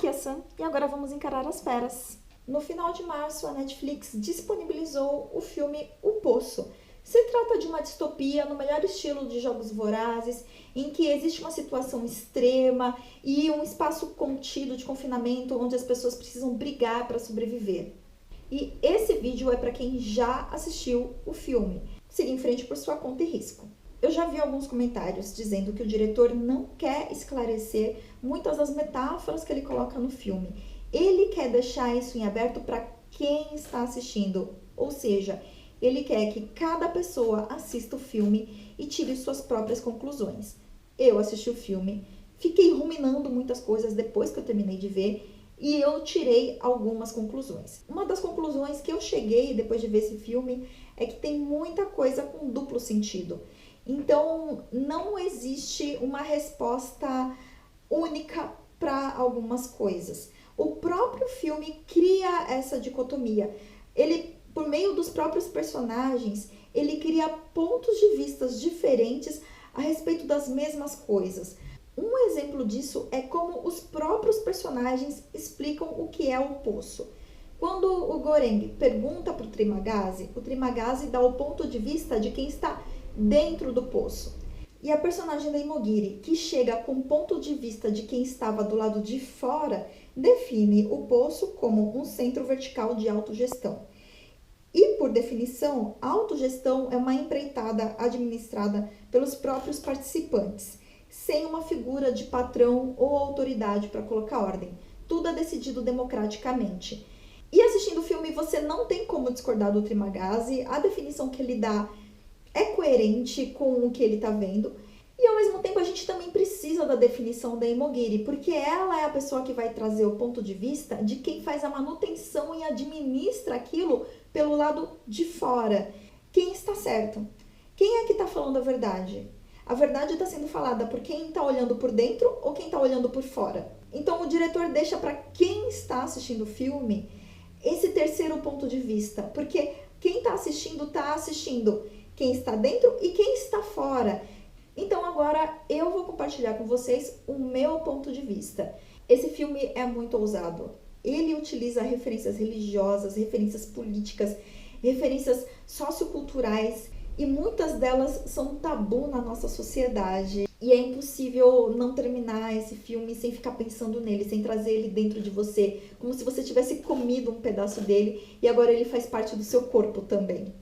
Aqui é a Sam e agora vamos encarar as feras. No final de março, a Netflix disponibilizou o filme O Poço. Se trata de uma distopia no melhor estilo de Jogos Vorazes, em que existe uma situação extrema e um espaço contido de confinamento onde as pessoas precisam brigar para sobreviver. E esse vídeo é para quem já assistiu o filme. Siga em frente por sua conta e risco. Eu já vi alguns comentários dizendo que o diretor não quer esclarecer muitas das metáforas que ele coloca no filme. Ele quer deixar isso em aberto para quem está assistindo, ou seja, ele quer que cada pessoa assista o filme e tire suas próprias conclusões. Eu assisti o filme, fiquei ruminando muitas coisas depois que eu terminei de ver e eu tirei algumas conclusões. Uma das conclusões que eu cheguei depois de ver esse filme é que tem muita coisa com duplo sentido. Então, não existe uma resposta única para algumas coisas. O próprio filme cria essa dicotomia. Ele, por meio dos próprios personagens, ele cria pontos de vista diferentes a respeito das mesmas coisas. Um exemplo disso é como os próprios personagens explicam o que é o poço. Quando o Goreng pergunta para o Trimagazi dá o ponto de vista de quem está dentro do poço. E a personagem da Imogiri, que chega com o ponto de vista de quem estava do lado de fora, define o poço como um centro vertical de autogestão. E, por definição, a autogestão é uma empreitada administrada pelos próprios participantes, sem uma figura de patrão ou autoridade para colocar ordem. Tudo é decidido democraticamente. E assistindo o filme, você não tem como discordar do Trimagazi. A definição que ele dá é coerente com o que ele está vendo. E, ao mesmo tempo, a gente também precisa da definição da Imogiri, porque ela é a pessoa que vai trazer o ponto de vista de quem faz a manutenção e administra aquilo pelo lado de fora. Quem está certo? Quem é que está falando a verdade? A verdade está sendo falada por quem está olhando por dentro ou quem está olhando por fora? Então, o diretor deixa para quem está assistindo o filme esse terceiro ponto de vista, porque quem está assistindo quem está dentro e quem está fora. Então agora eu vou compartilhar com vocês o meu ponto de vista. Esse filme é muito ousado. Ele utiliza referências religiosas, referências políticas, referências socioculturais e muitas delas são tabu na nossa sociedade. E é impossível não terminar esse filme sem ficar pensando nele, sem trazer ele dentro de você, como se você tivesse comido um pedaço dele e agora ele faz parte do seu corpo também.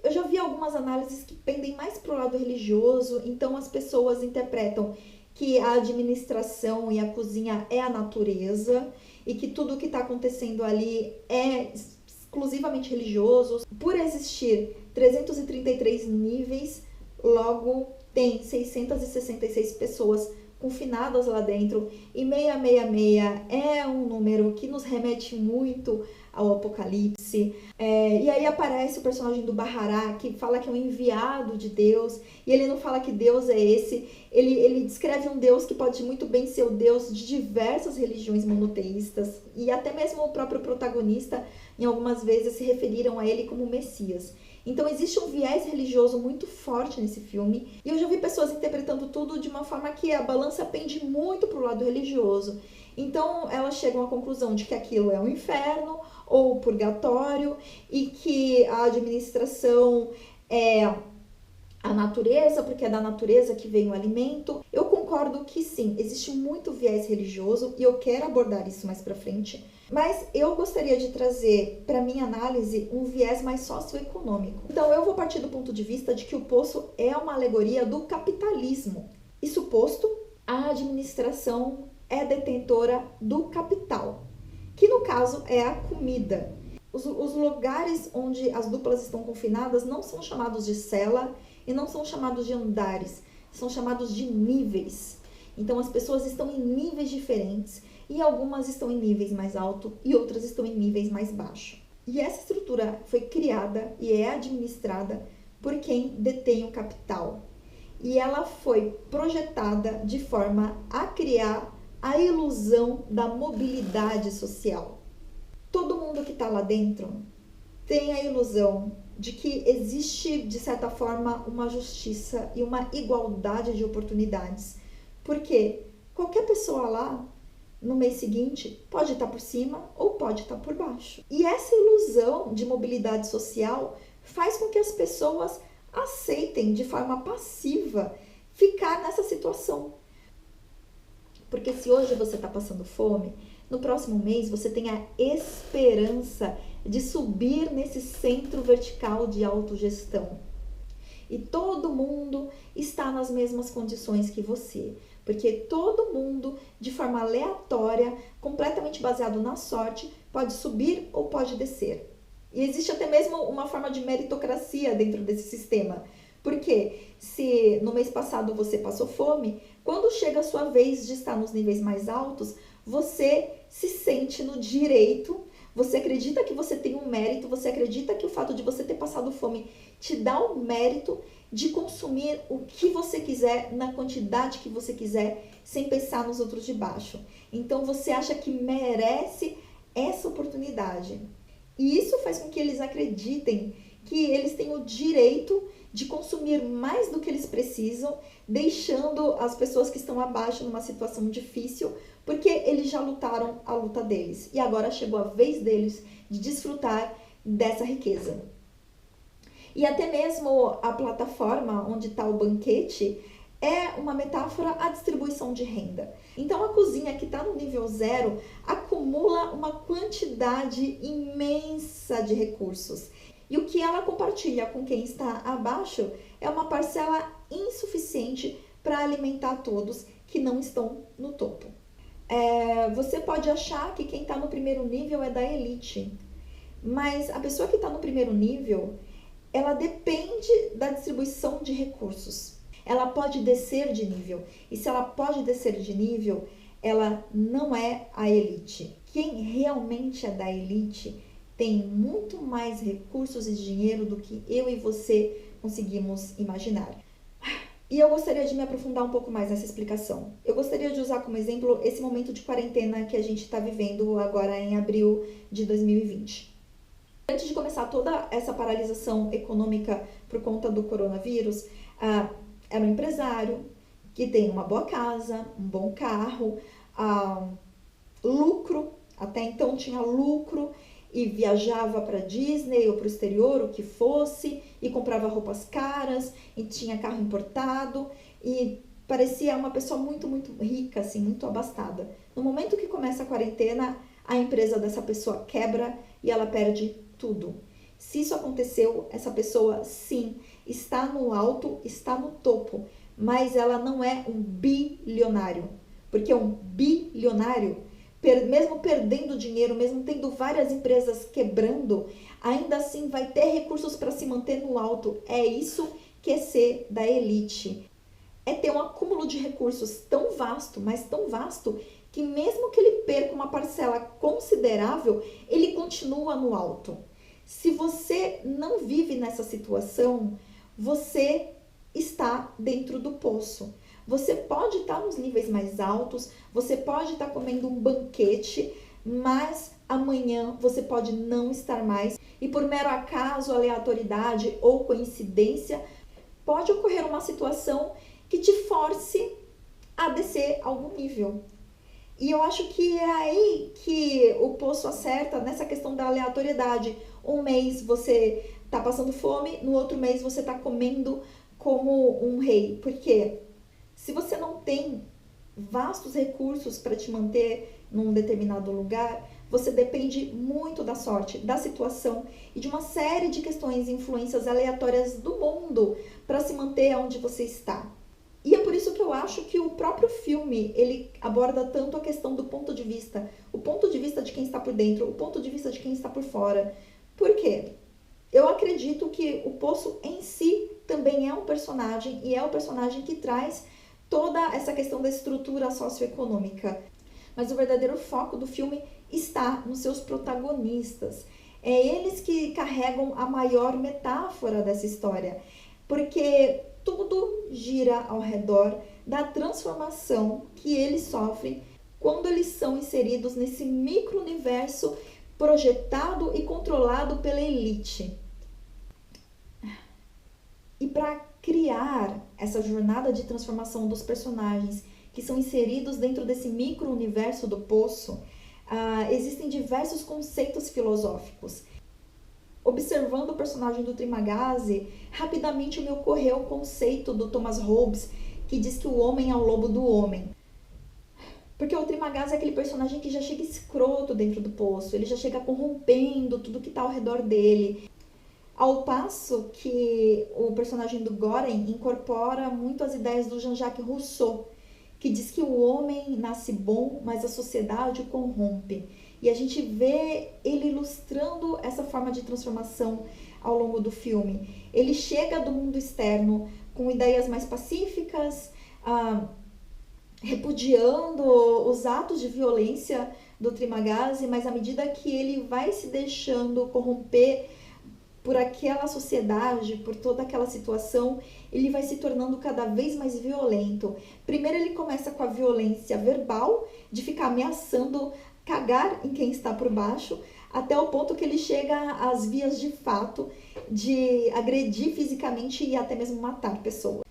Eu já vi algumas análises que pendem mais para o lado religioso, então as pessoas interpretam que a administração e a cozinha é a natureza e que tudo o que está acontecendo ali é exclusivamente religioso. Por existir 333 níveis, logo tem 666 pessoas confinadas lá dentro e 666 é um número que nos remete muito ao Apocalipse. E aí aparece o personagem do Bahará, que fala que é um enviado de Deus, e ele não fala que Deus é esse, ele descreve um Deus que pode muito bem ser o Deus de diversas religiões monoteístas, e até mesmo o próprio protagonista, em algumas vezes, se referiram a ele como Messias. Então existe um viés religioso muito forte nesse filme, e eu já vi pessoas interpretando tudo de uma forma que a balança pende muito para o lado religioso. Então elas chegam à conclusão de que aquilo é um inferno ou purgatório e que a administração é a natureza, porque é da natureza que vem o alimento. Eu concordo que sim, existe muito viés religioso e eu quero abordar isso mais pra frente, mas eu gostaria de trazer para minha análise um viés mais socioeconômico. Então eu vou partir do ponto de vista de que o poço é uma alegoria do capitalismo. Isso posto, a administração é detentora do capital, que no caso é a comida. Os lugares onde as duplas estão confinadas não são chamados de cela e não são chamados de andares, são chamados de níveis. Então as pessoas estão em níveis diferentes e algumas estão em níveis mais altos e outras estão em níveis mais baixos. E essa estrutura foi criada e é administrada por quem detém o capital. E ela foi projetada de forma a criar a ilusão da mobilidade social. Todo mundo que está lá dentro tem a ilusão de que existe, de certa forma, uma justiça e uma igualdade de oportunidades. Porque qualquer pessoa lá no mês seguinte pode estar por cima ou pode estar por baixo. E essa ilusão de mobilidade social faz com que as pessoas aceitem de forma passiva ficar nessa situação. Porque se hoje você está passando fome, no próximo mês você tem a esperança de subir nesse centro vertical de autogestão. E todo mundo está nas mesmas condições que você. Porque todo mundo, de forma aleatória, completamente baseado na sorte, pode subir ou pode descer. E existe até mesmo uma forma de meritocracia dentro desse sistema. Porque se no mês passado você passou fome, quando chega a sua vez de estar nos níveis mais altos, você se sente no direito, você acredita que você tem um mérito, você acredita que o fato de você ter passado fome te dá o mérito de consumir o que você quiser, na quantidade que você quiser, sem pensar nos outros de baixo. Então você acha que merece essa oportunidade. E isso faz com que eles acreditem que eles têm o direito de consumir mais do que eles precisam, deixando as pessoas que estão abaixo numa situação difícil, porque eles já lutaram a luta deles. E agora chegou a vez deles de desfrutar dessa riqueza. E até mesmo a plataforma onde está o banquete é uma metáfora à distribuição de renda. Então a cozinha que está no nível 0 acumula uma quantidade imensa de recursos. E o que ela compartilha com quem está abaixo é uma parcela insuficiente para alimentar todos que não estão no topo. Você pode achar que quem está no primeiro nível é da elite, mas a pessoa que está no primeiro nível, ela depende da distribuição de recursos. Ela pode descer de nível, e se ela pode descer de nível, ela não é a elite. Quem realmente é da elite tem muito mais recursos e dinheiro do que eu e você conseguimos imaginar. E eu gostaria de me aprofundar um pouco mais nessa explicação. Eu gostaria de usar como exemplo esse momento de quarentena que a gente está vivendo agora em abril de 2020. Antes de começar toda essa paralisação econômica por conta do coronavírus, era um empresário que tem uma boa casa, um bom carro, lucro, até então tinha lucro, e viajava para Disney ou para o exterior, o que fosse, e comprava roupas caras, e tinha carro importado, e parecia uma pessoa muito, muito rica, assim, muito abastada. No momento que começa a quarentena, a empresa dessa pessoa quebra e ela perde tudo. Se isso aconteceu, essa pessoa, sim, está no alto, está no topo, mas ela não é um bilionário, porque um bilionário, mesmo perdendo dinheiro, mesmo tendo várias empresas quebrando, ainda assim vai ter recursos para se manter no alto. É isso que é ser da elite. É ter um acúmulo de recursos tão vasto, mas tão vasto, que mesmo que ele perca uma parcela considerável, ele continua no alto. Se você não vive nessa situação, você está dentro do poço. Você pode estar nos níveis mais altos, você pode estar comendo um banquete, mas amanhã você pode não estar mais. E por mero acaso, aleatoriedade ou coincidência, pode ocorrer uma situação que te force a descer algum nível. E eu acho que é aí que o poço acerta nessa questão da aleatoriedade. Um mês você está passando fome, no outro mês você está comendo como um rei. Por quê? Se você não tem vastos recursos para te manter num determinado lugar, você depende muito da sorte, da situação e de uma série de questões e influências aleatórias do mundo para se manter onde você está. E é por isso que eu acho que o próprio filme, ele aborda tanto a questão do ponto de vista, o ponto de vista de quem está por dentro, o ponto de vista de quem está por fora. Por quê? Eu acredito que o Poço em si também é um personagem e é o personagem que traz toda essa questão da estrutura socioeconômica. Mas o verdadeiro foco do filme está nos seus protagonistas. É eles que carregam a maior metáfora dessa história, porque tudo gira ao redor da transformação que eles sofrem quando eles são inseridos nesse micro-universo projetado e controlado pela elite. E para criar essa jornada de transformação dos personagens que são inseridos dentro desse micro-universo do poço, existem diversos conceitos filosóficos. Observando o personagem do Trimagasi, rapidamente me ocorreu o conceito do Thomas Hobbes, que diz que o homem é o lobo do homem. Porque o Trimagasi é aquele personagem que já chega escroto dentro do poço, ele já chega corrompendo tudo que está ao redor dele. Ao passo que o personagem do Goren incorpora muito as ideias do Jean-Jacques Rousseau, que diz que o homem nasce bom, mas a sociedade o corrompe. E a gente vê ele ilustrando essa forma de transformação ao longo do filme. Ele chega do mundo externo com ideias mais pacíficas, repudiando os atos de violência do Trimagasi, mas à medida que ele vai se deixando corromper por aquela sociedade, por toda aquela situação, ele vai se tornando cada vez mais violento. Primeiro ele começa com a violência verbal, de ficar ameaçando cagar em quem está por baixo, até o ponto que ele chega às vias de fato de agredir fisicamente e até mesmo matar pessoas.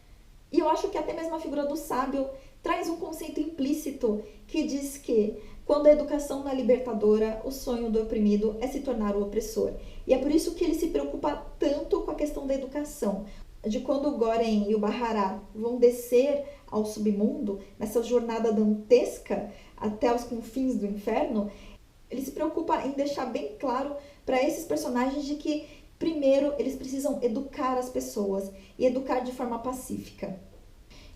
E eu acho que até mesmo a figura do sábio traz um conceito implícito que diz que quando a educação não é libertadora, o sonho do oprimido é se tornar o opressor. E é por isso que ele se preocupa tanto com a questão da educação. De quando o Goren e o Bahará vão descer ao submundo, nessa jornada dantesca até os confins do inferno, ele se preocupa em deixar bem claro para esses personagens de que, primeiro, eles precisam educar as pessoas e educar de forma pacífica.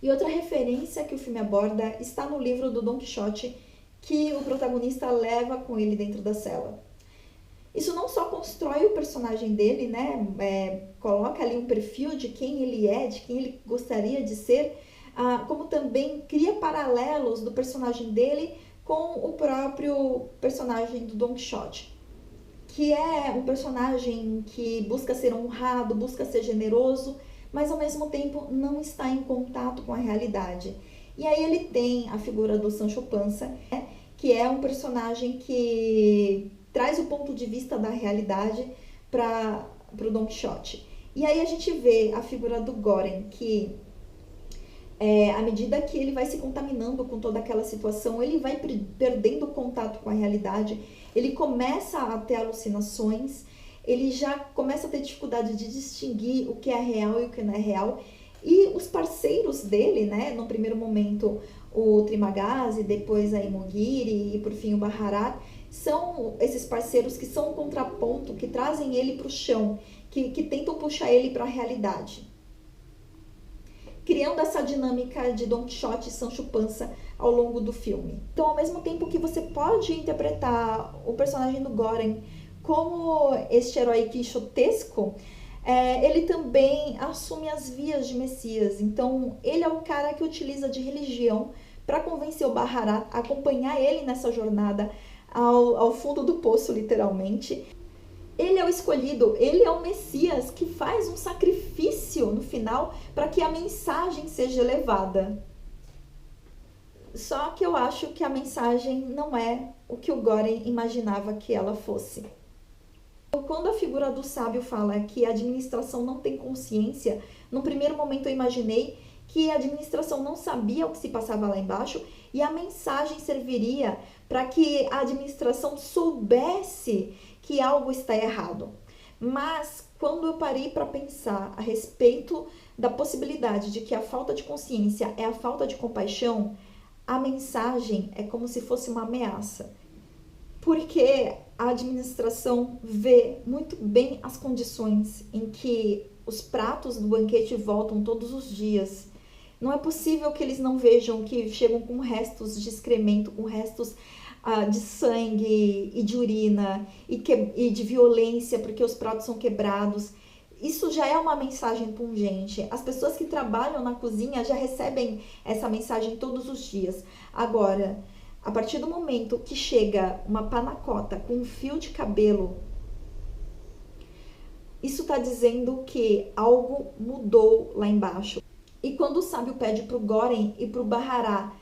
E outra referência que o filme aborda está no livro do Don Quixote, que o protagonista leva com ele dentro da cela. Isso não só constrói o personagem dele, né? Coloca ali um perfil de quem ele é, de quem ele gostaria de ser, como também cria paralelos do personagem dele com o próprio personagem do Don Quixote, que é um personagem que busca ser honrado, busca ser generoso, mas ao mesmo tempo não está em contato com a realidade. E aí ele tem a figura do Sancho Panza, né, que é um personagem que traz o ponto de vista da realidade para o Don Quixote. E aí a gente vê a figura do Goren, que à medida que ele vai se contaminando com toda aquela situação, ele vai perdendo contato com a realidade, ele começa a ter alucinações, ele já começa a ter dificuldade de distinguir o que é real e o que não é real. E os parceiros dele, né, no primeiro momento o Trimagasi, depois a Imogiri e por fim o Bahará, são esses parceiros que são um contraponto, que trazem ele para o chão, que tentam puxar ele para a realidade, criando essa dinâmica de Don Quixote e Sancho Panza ao longo do filme. Então, ao mesmo tempo que você pode interpretar o personagem do Goren como este herói quixotesco, ele também assume as vias de Messias. Então, ele é o cara que utiliza de religião para convencer o Bahará a acompanhar ele nessa jornada ao fundo do poço, literalmente. Ele é o escolhido, ele é o Messias que faz um sacrifício no final para que a mensagem seja levada. Só que eu acho que a mensagem não é o que o Goren imaginava que ela fosse. Quando a figura do sábio fala que a administração não tem consciência, no primeiro momento eu imaginei que a administração não sabia o que se passava lá embaixo e a mensagem serviria para que a administração soubesse que algo está errado. Mas quando eu parei para pensar a respeito da possibilidade de que a falta de consciência é a falta de compaixão, a mensagem é como se fosse uma ameaça. Porque a administração vê muito bem as condições em que os pratos do banquete voltam todos os dias. Não é possível que eles não vejam que chegam com restos de excremento, com restos de sangue e de urina e de violência, porque os pratos são quebrados. Isso já é uma mensagem pungente. As pessoas que trabalham na cozinha já recebem essa mensagem todos os dias. Agora, a partir do momento que chega uma panacota com um fio de cabelo, isso está dizendo que algo mudou lá embaixo. E quando o sábio pede para o Goren e para o Bahará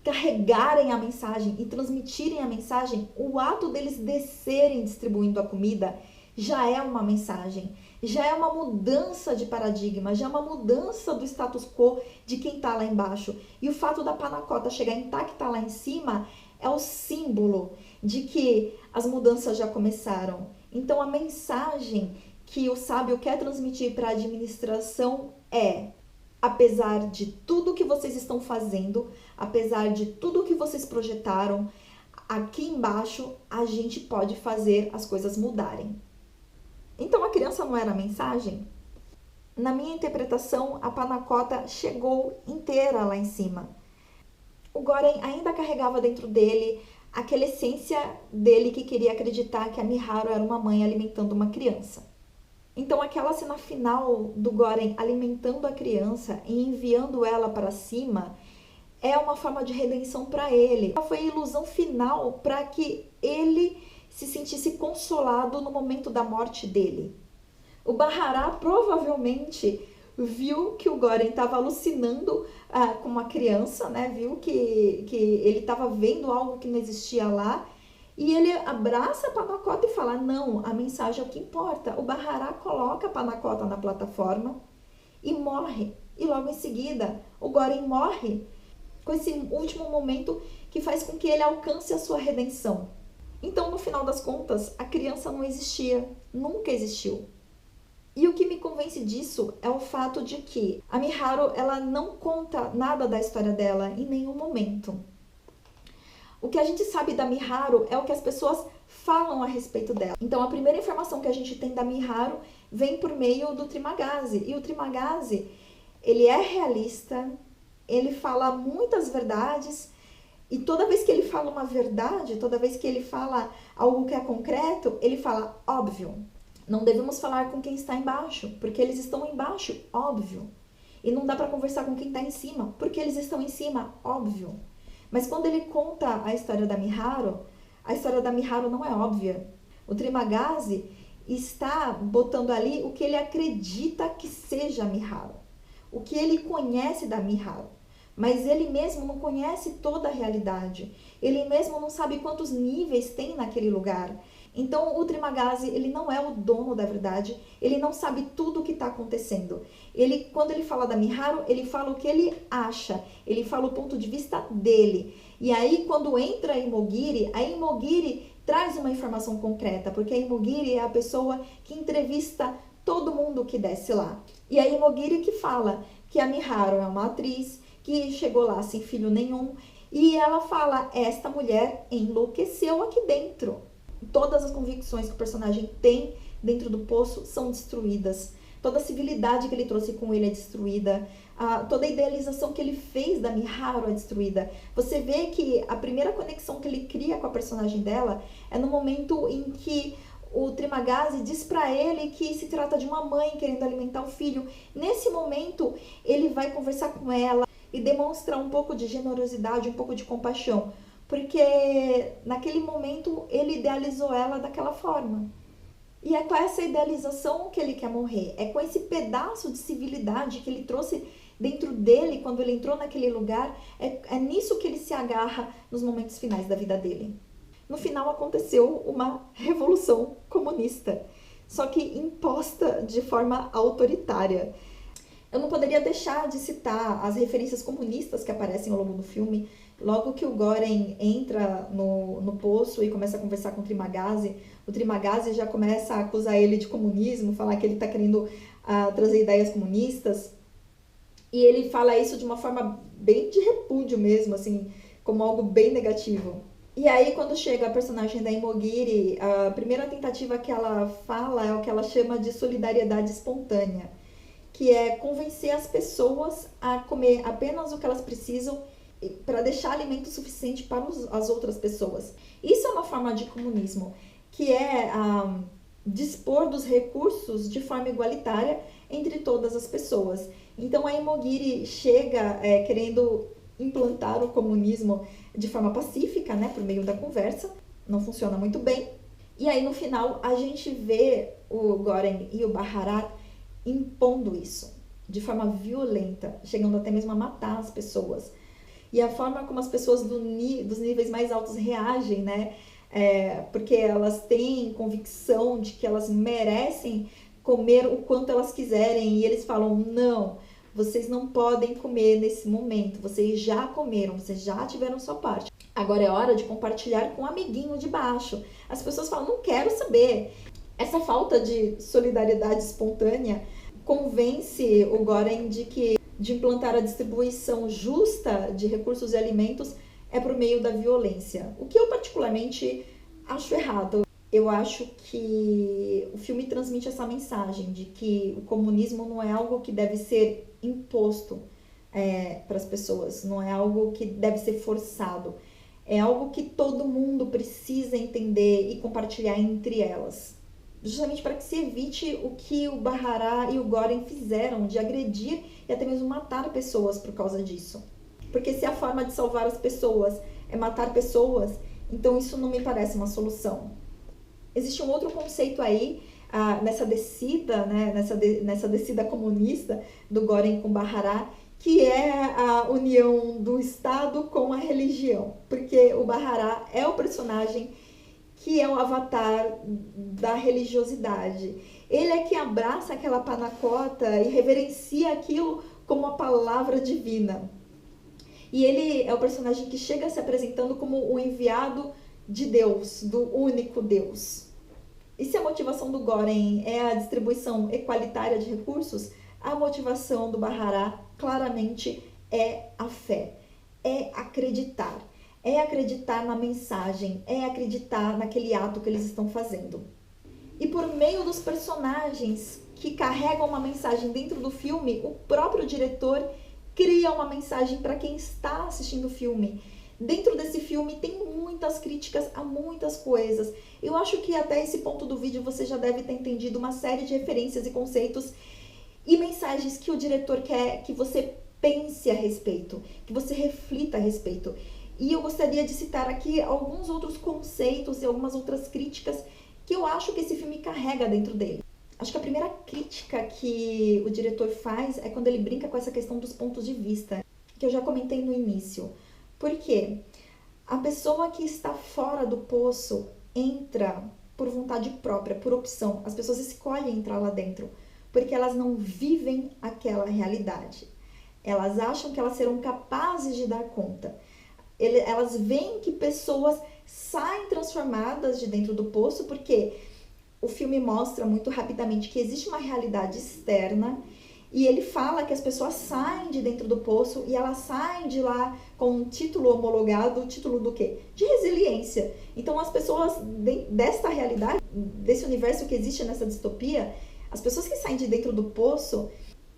carregarem a mensagem e transmitirem a mensagem, o ato deles descerem distribuindo a comida já é uma mensagem, já é uma mudança de paradigma, já é uma mudança do status quo de quem está lá embaixo. E o fato da panacota chegar intacta lá em cima é o símbolo de que as mudanças já começaram. Então a mensagem que o sábio quer transmitir para a administração é: apesar de tudo que vocês estão fazendo, apesar de tudo que vocês projetaram, aqui embaixo a gente pode fazer as coisas mudarem. Então a criança não era a mensagem? Na minha interpretação, a panacota chegou inteira lá em cima. O Goren ainda carregava dentro dele aquela essência dele que queria acreditar que a Miharu era uma mãe alimentando uma criança. Então aquela cena final do Goren alimentando a criança e enviando ela para cima é uma forma de redenção para ele. Foi a ilusão final para que ele se sentisse consolado no momento da morte dele. O Bahará provavelmente viu que o Goren estava alucinando com uma criança, né? Viu que ele estava vendo algo que não existia lá. E ele abraça a panacota e fala: não, a mensagem é o que importa. O Bahará coloca a panacota na plataforma e morre. E logo em seguida, o Goren morre com esse último momento que faz com que ele alcance a sua redenção. Então, no final das contas, a criança não existia, nunca existiu. E o que me convence disso é o fato de que a Miharu, ela não conta nada da história dela em nenhum momento. O que a gente sabe da Miharu é o que as pessoas falam a respeito dela. Então, a primeira informação que a gente tem da Miharu vem por meio do Trimagasi. E o Trimagasi, ele é realista, ele fala muitas verdades. E toda vez que ele fala uma verdade, toda vez que ele fala algo que é concreto, ele fala óbvio. Não devemos falar com quem está embaixo, porque eles estão embaixo, óbvio. E não dá para conversar com quem está em cima, porque eles estão em cima, óbvio. Mas quando ele conta a história da Miharu não é óbvia. O Trimagasi está botando ali o que ele acredita que seja a Miharu, o que ele conhece da Miharu. Mas ele mesmo não conhece toda a realidade. Ele mesmo não sabe quantos níveis tem naquele lugar. Então, o Trimagasi, ele não é o dono da verdade. Ele não sabe tudo o que está acontecendo. Quando ele fala da Miharu, ele fala o que ele acha. Ele fala o ponto de vista dele. E aí, quando entra a Imogiri traz uma informação concreta. Porque a Imogiri é a pessoa que entrevista todo mundo que desce lá. E a Imogiri que fala que a Miharu é uma atriz, que chegou lá sem filho nenhum, e ela fala: esta mulher enlouqueceu aqui dentro. Todas as convicções que o personagem tem dentro do poço são destruídas. Toda a civilidade que ele trouxe com ele é destruída. Toda a idealização que ele fez da Miharu é destruída. Você vê que a primeira conexão que ele cria com a personagem dela é no momento em que o Trimagasi diz para ele que se trata de uma mãe querendo alimentar o filho. Nesse momento, ele vai conversar com ela e demonstrar um pouco de generosidade, um pouco de compaixão, porque naquele momento ele idealizou ela daquela forma. E é com essa idealização que ele quer morrer, é com esse pedaço de civilidade que ele trouxe dentro dele quando ele entrou naquele lugar, é nisso que ele se agarra nos momentos finais da vida dele. No final aconteceu uma revolução comunista, só que imposta de forma autoritária. Eu não poderia deixar de citar as referências comunistas que aparecem ao longo do filme. Logo que o Goren entra no poço e começa a conversar com o Trimagasi já começa a acusar ele de comunismo, falar que ele está querendo trazer ideias comunistas. E ele fala isso de uma forma bem de repúdio mesmo, assim, como algo bem negativo. E aí, quando chega a personagem da Imogiri, a primeira tentativa que ela fala é o que ela chama de solidariedade espontânea, que é convencer as pessoas a comer apenas o que elas precisam para deixar alimento suficiente para as outras pessoas. Isso é uma forma de comunismo, que é dispor dos recursos de forma igualitária entre todas as pessoas. Então a Imogiri chega querendo implantar o comunismo de forma pacífica, né, por meio da conversa. Não funciona muito bem. E aí no final a gente vê o Goren e o Bahará impondo isso de forma violenta, chegando até mesmo a matar as pessoas. E a forma como as pessoas dos níveis mais altos reagem, né, porque elas têm convicção de que elas merecem comer o quanto elas quiserem, e eles falam, não, vocês não podem comer nesse momento, vocês já comeram, vocês já tiveram sua parte. Agora é hora de compartilhar com o amiguinho de baixo. As pessoas falam, não quero saber. Essa falta de solidariedade espontânea convence o Goren de implantar a distribuição justa de recursos e alimentos é por meio da violência, o que eu particularmente acho errado. Eu acho que o filme transmite essa mensagem de que o comunismo não é algo que deve ser imposto para as pessoas, não é algo que deve ser forçado, é algo que todo mundo precisa entender e compartilhar entre elas, justamente para que se evite o que o Bahara e o Goren fizeram de agredir e até mesmo matar pessoas por causa disso. Porque se a forma de salvar as pessoas é matar pessoas, então isso não me parece uma solução. Existe um outro conceito aí, nessa descida, né, nessa descida comunista do Goren com Bahara, que é a união do Estado com a religião. Porque o Bahara é o personagem que é o avatar da religiosidade. Ele é que abraça aquela panacota e reverencia aquilo como a palavra divina. E ele é o personagem que chega se apresentando como o enviado de Deus, do único Deus. E se a motivação do Goren é a distribuição equalitária de recursos, a motivação do Bahara claramente é a fé, é acreditar na mensagem, é acreditar naquele ato que eles estão fazendo. E por meio dos personagens que carregam uma mensagem dentro do filme, o próprio diretor cria uma mensagem para quem está assistindo o filme. Dentro desse filme tem muitas críticas a muitas coisas. Eu acho que até esse ponto do vídeo você já deve ter entendido uma série de referências e conceitos e mensagens que o diretor quer que você pense a respeito, que você reflita a respeito. E eu gostaria de citar aqui alguns outros conceitos e algumas outras críticas que eu acho que esse filme carrega dentro dele. Acho que a primeira crítica que o diretor faz é quando ele brinca com essa questão dos pontos de vista, que eu já comentei no início. Por quê? A pessoa que está fora do poço entra por vontade própria, por opção. As pessoas escolhem entrar lá dentro, porque elas não vivem aquela realidade. Elas acham que elas serão capazes de dar conta. Elas veem que pessoas saem transformadas de dentro do poço, porque o filme mostra muito rapidamente que existe uma realidade externa e ele fala que as pessoas saem de dentro do poço e elas saem de lá com um título homologado, o título do quê? De resiliência. Então as pessoas desta realidade, desse universo que existe nessa distopia, as pessoas que saem de dentro do poço,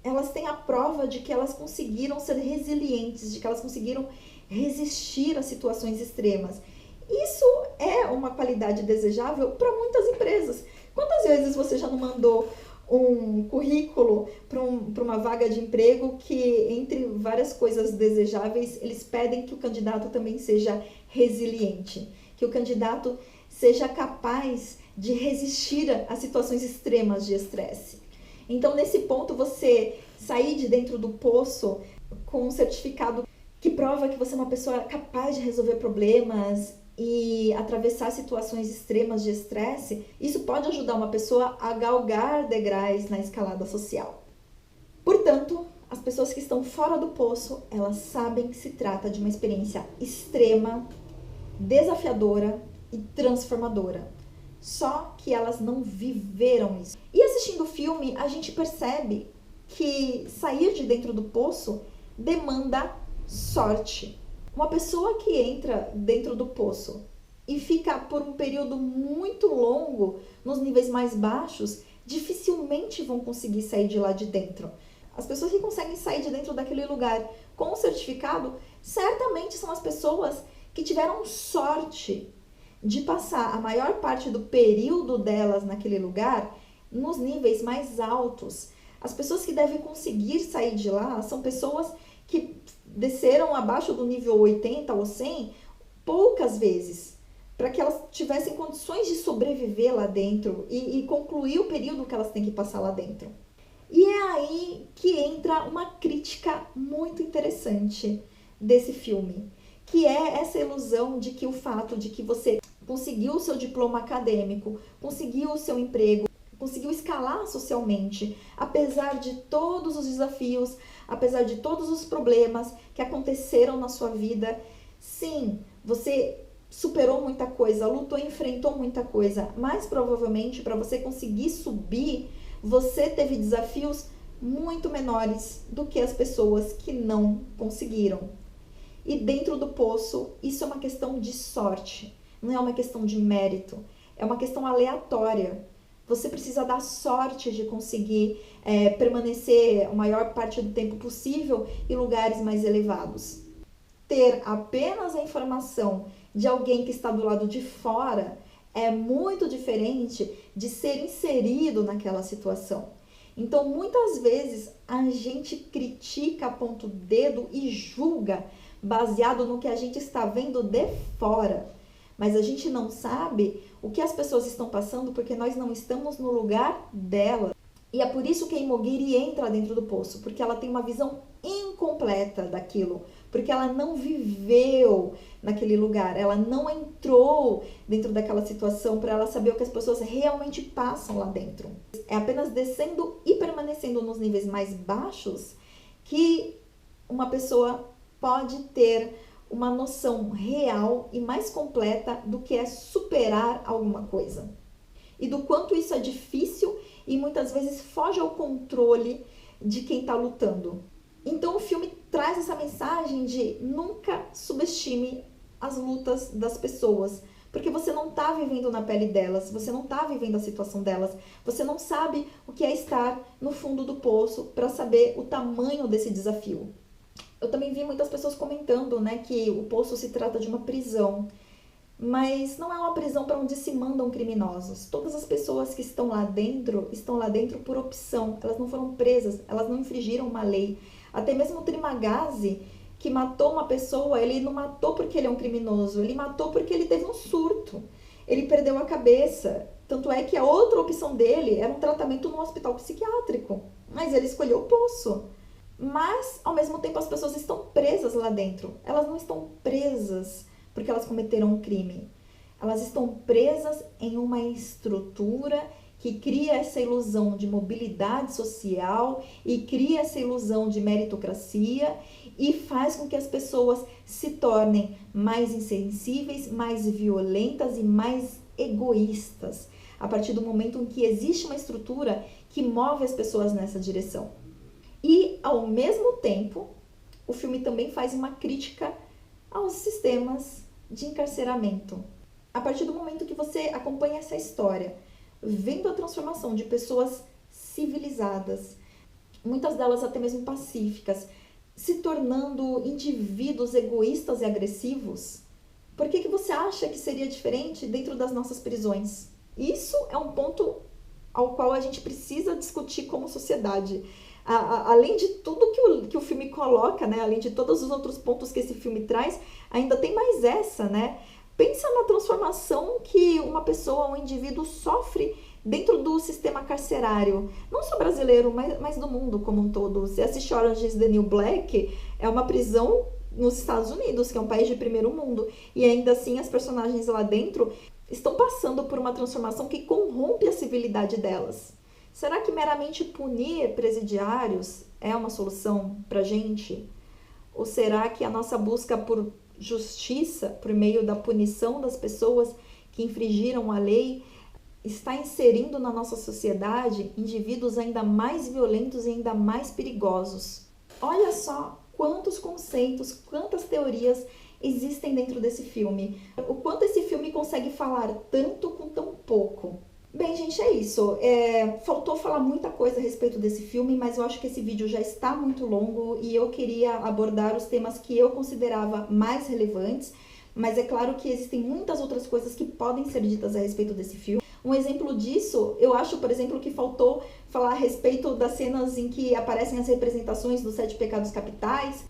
elas têm a prova de que elas conseguiram ser resilientes, de que elas conseguiram resistir a situações extremas. Isso é uma qualidade desejável para muitas empresas. Quantas vezes você já não mandou um currículo para uma vaga de emprego que, entre várias coisas desejáveis, eles pedem que o candidato também seja resiliente, que o candidato seja capaz de resistir a situações extremas de estresse. Então, nesse ponto, você sair de dentro do poço com um certificado que prova que você é uma pessoa capaz de resolver problemas e atravessar situações extremas de estresse, isso pode ajudar uma pessoa a galgar degraus na escalada social. Portanto, as pessoas que estão fora do poço, elas sabem que se trata de uma experiência extrema, desafiadora e transformadora. Só que elas não viveram isso. E assistindo o filme, a gente percebe que sair de dentro do poço demanda sorte. Uma pessoa que entra dentro do poço e fica por um período muito longo nos níveis mais baixos, dificilmente vão conseguir sair de lá de dentro. As pessoas que conseguem sair de dentro daquele lugar com o certificado, certamente são as pessoas que tiveram sorte de passar a maior parte do período delas naquele lugar nos níveis mais altos. As pessoas que devem conseguir sair de lá são pessoas que desceram abaixo do nível 80 ou 100 poucas vezes, para que elas tivessem condições de sobreviver lá dentro e concluir o período que elas têm que passar lá dentro. E é aí que entra uma crítica muito interessante desse filme, que é essa ilusão de que o fato de que você conseguiu o seu diploma acadêmico, conseguiu o seu emprego, conseguiu escalar socialmente, apesar de todos os desafios, apesar de todos os problemas que aconteceram na sua vida. Sim, você superou muita coisa, lutou, enfrentou muita coisa, mas provavelmente para você conseguir subir, você teve desafios muito menores do que as pessoas que não conseguiram. E dentro do poço, isso é uma questão de sorte, não é uma questão de mérito, é uma questão aleatória. Você precisa dar sorte de conseguir permanecer a maior parte do tempo possível em lugares mais elevados. Ter apenas a informação de alguém que está do lado de fora é muito diferente de ser inserido naquela situação. Então, muitas vezes, a gente critica, aponta o dedo e julga baseado no que a gente está vendo de fora. Mas a gente não sabe o que as pessoas estão passando porque nós não estamos no lugar delas. E é por isso que a Imogiri entra dentro do poço, porque ela tem uma visão incompleta daquilo, porque ela não viveu naquele lugar, ela não entrou dentro daquela situação para ela saber o que as pessoas realmente passam lá dentro. É apenas descendo e permanecendo nos níveis mais baixos que uma pessoa pode ter uma noção real e mais completa do que é superar alguma coisa. E do quanto isso é difícil e muitas vezes foge ao controle de quem está lutando. Então o filme traz essa mensagem de nunca subestime as lutas das pessoas, porque você não está vivendo na pele delas, você não está vivendo a situação delas, você não sabe o que é estar no fundo do poço para saber o tamanho desse desafio. Eu também vi muitas pessoas comentando, né, que o poço se trata de uma prisão, mas não é uma prisão para onde se mandam criminosos. Todas as pessoas que estão lá dentro por opção, elas não foram presas, elas não infringiram uma lei. Até mesmo o Trimagasi, que matou uma pessoa, ele não matou porque ele é um criminoso, ele matou porque ele teve um surto, ele perdeu a cabeça. Tanto é que a outra opção dele era um tratamento no hospital psiquiátrico, mas ele escolheu o poço. Mas, ao mesmo tempo, as pessoas estão presas lá dentro. Elas não estão presas porque elas cometeram um crime. Elas estão presas em uma estrutura que cria essa ilusão de mobilidade social e cria essa ilusão de meritocracia e faz com que as pessoas se tornem mais insensíveis, mais violentas e mais egoístas, a partir do momento em que existe uma estrutura que move as pessoas nessa direção. E, ao mesmo tempo, o filme também faz uma crítica aos sistemas de encarceramento. A partir do momento que você acompanha essa história, vendo a transformação de pessoas civilizadas, muitas delas até mesmo pacíficas, se tornando indivíduos egoístas e agressivos, por que você acha que seria diferente dentro das nossas prisões? Isso é um ponto ao qual a gente precisa discutir como sociedade. Além de tudo que o filme coloca, né? Além de todos os outros pontos que esse filme traz, ainda tem mais essa, né? Pensa na transformação que uma pessoa, um indivíduo sofre dentro do sistema carcerário, não só brasileiro, mas do mundo como um todo. Você assiste Orange is the New Black, é uma prisão nos Estados Unidos, que é um país de primeiro mundo, e ainda assim as personagens lá dentro estão passando por uma transformação que corrompe a civilidade delas. Será que meramente punir presidiários é uma solução pra gente? Ou será que a nossa busca por justiça, por meio da punição das pessoas que infringiram a lei, está inserindo na nossa sociedade indivíduos ainda mais violentos e ainda mais perigosos? Olha só quantos conceitos, quantas teorias existem dentro desse filme. O quanto esse filme consegue falar tanto com tão pouco. Bem, gente, é isso. Faltou falar muita coisa a respeito desse filme, mas eu acho que esse vídeo já está muito longo e eu queria abordar os temas que eu considerava mais relevantes, mas é claro que existem muitas outras coisas que podem ser ditas a respeito desse filme. Um exemplo disso, eu acho, por exemplo, que faltou falar a respeito das cenas em que aparecem as representações dos 7 pecados capitais.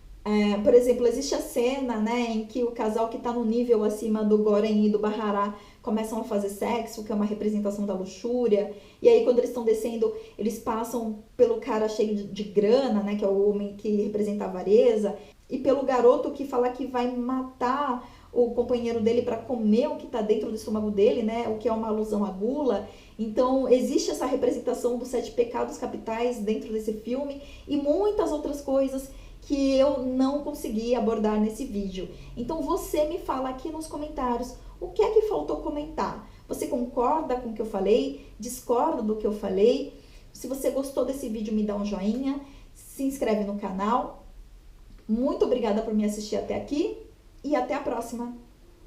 Por exemplo, existe a cena, né, em que o casal que está no nível acima do Goren e do Bahara começam a fazer sexo, que é uma representação da luxúria, e aí quando eles estão descendo, eles passam pelo cara cheio de grana, né, que é o homem que representa a avareza, e pelo garoto que fala que vai matar o companheiro dele para comer o que está dentro do estômago dele, né? O que é uma alusão à gula. Então, existe essa representação dos 7 pecados capitais dentro desse filme e muitas outras coisas que eu não consegui abordar nesse vídeo. Então, você me fala aqui nos comentários o que é que faltou comentar. Você concorda com o que eu falei? Discorda do que eu falei? Se você gostou desse vídeo, me dá um joinha, se inscreve no canal. Muito obrigada por me assistir até aqui e até a próxima!